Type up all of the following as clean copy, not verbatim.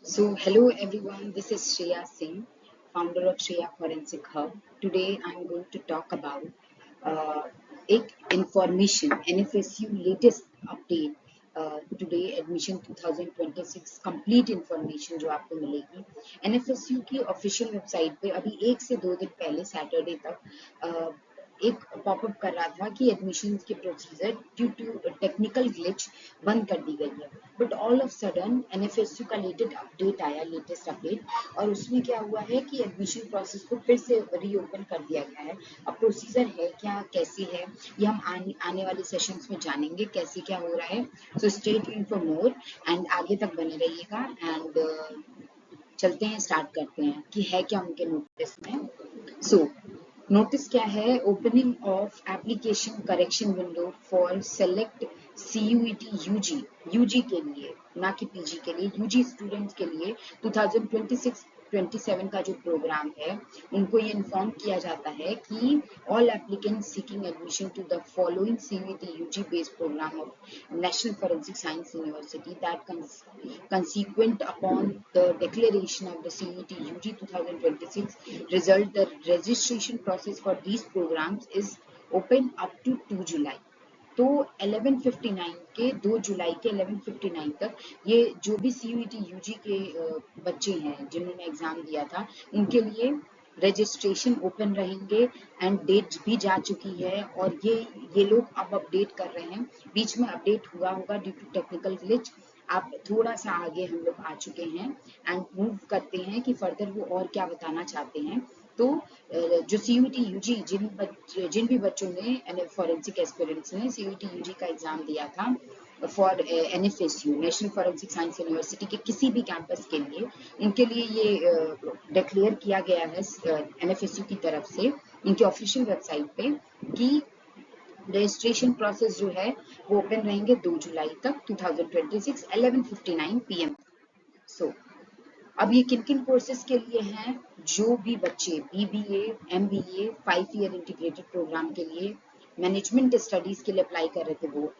Hello everyone, this is Shreya Singh, founder of Shreya Forensic Hub. Today I'm going to talk about uh, एक information NFSU latest update. Today admission 2026 complete information जो आपको मिलेगी NFSU की official website पे अभी 1 से 2 दिन पहले सैटरडे तक एक पॉपअप कर रहा था कि एडमिशन के procedure due to technical glitch बंद कर दी गई है, but all of sudden NFSU का लेटेस्ट अपडेट और उसमें क्या हुआ है कि एडमिशन प्रोसेस को फिर से रीओपन कर दिया गया है। अब प्रोसीजर है क्या, कैसे है, ये हम आने वाले सेशंस में जानेंगे कैसे क्या हो रहा है। So stay tuned for more and आगे तक बने रहिएगा एंड चलते हैं, स्टार्ट करते हैं कि है क्या उनके नोटिस में। सो नोटिस क्या है? Opening of application correction window for select CUET UG के लिए, ना कि पीजी के लिए, यूजी स्टूडेंट्स के लिए 2026-27 का जो प्रोग्राम है उनको ये इन्फॉर्म किया जाता है कि all applicant seeking admission to the following CUET UG based programme of National Forensic Science University that consequent upon the declaration of the CET UG 2026 result, the registration process for these programs is open up to 2 July. तो 11:59 के 2 जुलाई के 11:59 तक ये जो भी CUET UG के बच्चे हैं जिन्होंने एग्जाम दिया था उनके लिए रजिस्ट्रेशन ओपन रहेंगे एंड डेट भी जा चुकी है और ये लोग अब अपडेट कर रहे हैं। बीच में अपडेट हुआ होगा ड्यू टू टेक्निकल ग्लिच। आप थोड़ा सा आगे हम लोग आ चुके हैं एंड मूव करते हैं कि फर्दर वो और क्या बताना चाहते हैं। तो जो सीयूटी यूजी जिन भी बच्चों ने फॉरेंसिक एस्पिरेंट्स ने सीयूटी यूजी का एग्जाम दिया था for NFSU national forensic science university के किसी भी कैंपस के लिए, उनके लिए ये डिक्लेयर किया गया है एनएफएसयू की तरफ से उनकी ऑफिशियल वेबसाइट पे कि रजिस्ट्रेशन प्रोसेस जो है वो ओपन रहेंगे 2 जुलाई तक 2026 11:59 PM। सो अब ये किन किन कोर्सेज के लिए हैं? जो भी बच्चे BBA, MBA, 5 year integrated programme के लिए मैनेजमेंट स्टडीज के लिए अप्लाई कर रहे थे वो,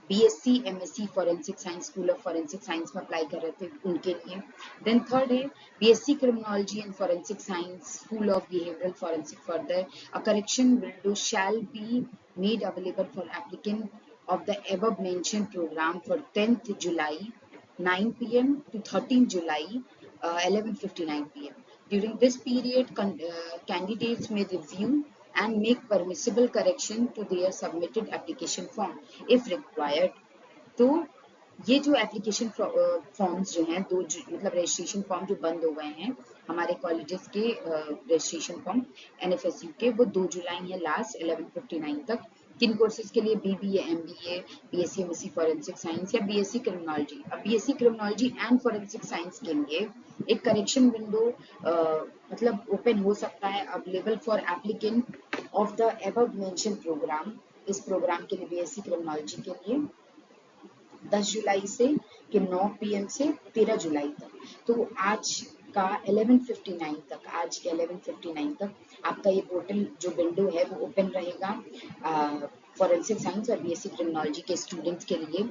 BSc MSc forensic science school of forensic science में अप्लाई कर रहे थे उनके लिए। देन थर्ड है BSc criminology and forensic science school of behavioural forensic. Further a correction window shall be made available for applicant of the above mentioned program for 10th July 9 p.m. to 13th July 11:59 p.m. During this period, candidates may review and make permissible correction to their submitted application form if required. तो ये जो application forms जो हैं मतलब registration form जो बंद हो गए हैं हमारे कॉलेजेस के रजिस्ट्रेशन फॉर्म एनएफएसयू के, वो 2 जुलाई है लास्ट 11:59 तक। किन कोर्सेज के लिए? BBA, MBA, BSc MSc forensic science या बीएससी क्रिमिनोलॉजी। अब BSc criminology and forensic science के लिए एक करेक्शन विंडो मतलब ओपन हो सकता है available for applicant of the above mention programme. इस प्रोग्राम के लिए बीएससी क्रिमिनोलॉजी के लिए 10 जुलाई से कि 9 PM से 13 जुलाई तक। तो आज का 11:59 तक, आज के 11:59 तक आपका ये पोर्टल जो विंडो है वो ओपन रहेगा फॉरेंसिक साइंस और बीएससी क्रिमिनोलॉजी के स्टूडेंट्स के लिए।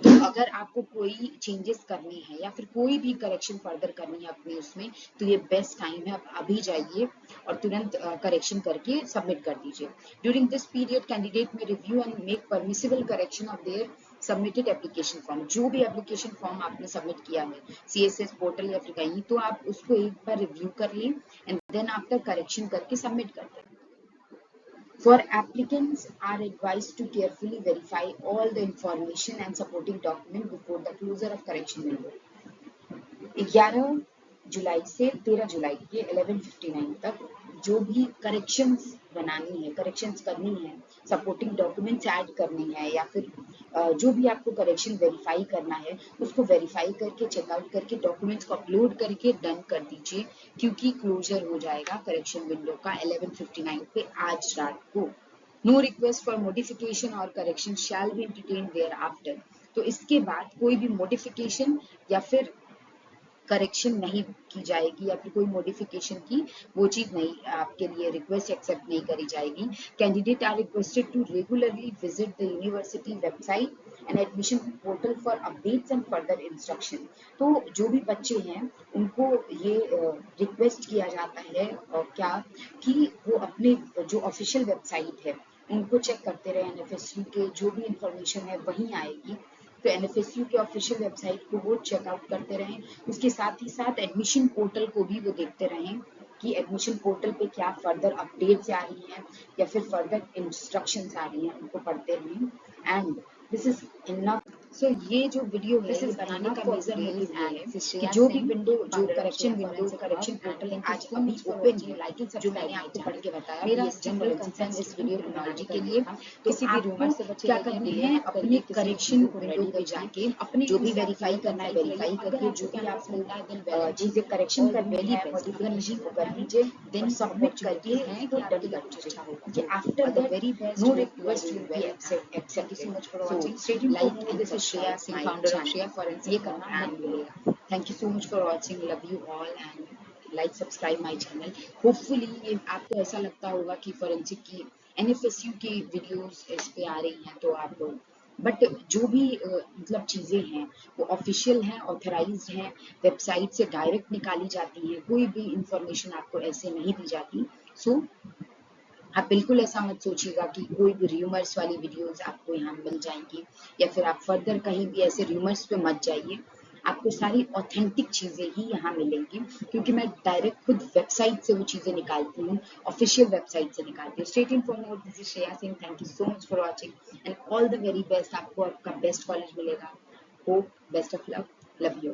तो अगर आपको कोई चेंजेस करनी है या फिर कोई भी करेक्शन फर्दर करनी है अपने उसमें, तो ये बेस्ट टाइम है, आप अभी जाइए और तुरंत करेक्शन करके सबमिट कर दीजिए। ड्यूरिंग दिस पीरियड कैंडिडेट में review and make permissible correction of their submitted application form. जो भी एप्लीकेशन फॉर्म आपने सबमिट किया है सीएसएस पोर्टल या फिर कहीं, तो आप उसको एक बार रिव्यू कर लें एंड देन आफ्टर करेक्शन करके सबमिट कर दें। For applicants are advised to carefully verify all the information and supporting document before the closure of correction window. 11 जुलाई से 13 जुलाई के 11:59 तक जो भी करेक्शंस बनानी है, करेक्शंस करनी है, सपोर्टिंग डॉक्यूमेंट्स ऐड करने हैं या फिर जो भी आपको करेक्शन वेरीफाई करना है उसको वेरीफाई करके चेकआउट करके डॉक्यूमेंट्स को अपलोड करके डन कर दीजिए, क्योंकि क्लोजर हो जाएगा करेक्शन विंडो का 11:59 पे आज रात को। नो रिक्वेस्ट फॉर मॉडिफिकेशन और correction shall be entertained thereafter. तो इसके बाद कोई भी मॉडिफिकेशन या फिर करेक्शन नहीं की जाएगी या फिर कोई मॉडिफिकेशन की वो चीज नहीं, आपके लिए रिक्वेस्ट एक्सेप्ट नहीं करी जाएगी। Candidate are requested to regularly visit the university website and admission portal for updates and further instruction. तो जो भी बच्चे हैं उनको ये रिक्वेस्ट किया जाता है क्या कि वो अपने जो ऑफिशियल वेबसाइट है उनको चेक करते रहे। एनएफएसयू के जो भी इंफॉर्मेशन है वहीं आएगी, तो एनएफएसयू के ऑफिशियल वेबसाइट को वो चेकआउट करते रहें। उसके साथ ही साथ एडमिशन पोर्टल को भी वो देखते रहें कि एडमिशन पोर्टल पे क्या फर्दर अपडेट्स आ रही हैं या फिर फर्दर इंस्ट्रक्शंस आ रही हैं, उनको पढ़ते रहें। And this is enough. So ये जो वीडियो है ये बनाने का मेजर मोटिव ये है कि जो भी विंडो, जो करेक्शन विंडो, करेक्शन पोर्टल आज अभी ओपन है, जो मैंने आपको पढ़ के बताया, मेरा जनरल कंसर्न इस वीडियो टेक्नोलॉजी के लिए, किसी भी रूमर से बचे क्या करना है, अपने करेक्शन विंडो पे जाके अपने जो भी वेरीफाई करना है वेरीफाई करके, जो भी आपको चीजें करेक्शन करनी है मॉडिफिकेशन को कर लीजिए, देन सबमिट करके तो डन कर दीजिए। After that very best no request will be accepted. So much for watching, stay tuned for more. This is Shreya Singh, founder of Shreya Forensic, ये करना मत भूलिएगा। Thank you so much for watching, love you all and like subscribe my channel. Hopefully ये आपको ऐसा लगता होगा कि फॉरेंसिक की एनएफएसयू की वीडियोस इस पे आ रही हैं, तो आप बट जो भी मतलब चीज़ें हैं वो ऑफिशियल हैं, ऑथराइज्ड हैं, वेबसाइट से डायरेक्ट निकाली जाती हैं, कोई भी इंफॉर्मेशन आपको ऐसे नहीं दी जाती। सो आप बिल्कुल ऐसा मत सोचिएगा कि कोई भी रूमर्स वाली वीडियोस आपको यहाँ मिल जाएंगी, या फिर आप फर्दर कहीं भी ऐसे रूमर्स पे मत जाइए। आपको सारी ऑथेंटिक चीज़ें ही यहाँ मिलेंगी, क्योंकि मैं डायरेक्ट खुद वेबसाइट से वो चीज़ें निकालती हूँ, ऑफिशियल वेबसाइट से निकालती हूँ। Stay tuned for more. This is Shreya Singh, thank you so much for watching and all the very best. आपको आपका बेस्ट कॉलेज मिलेगा। Hope, best of luck, love you.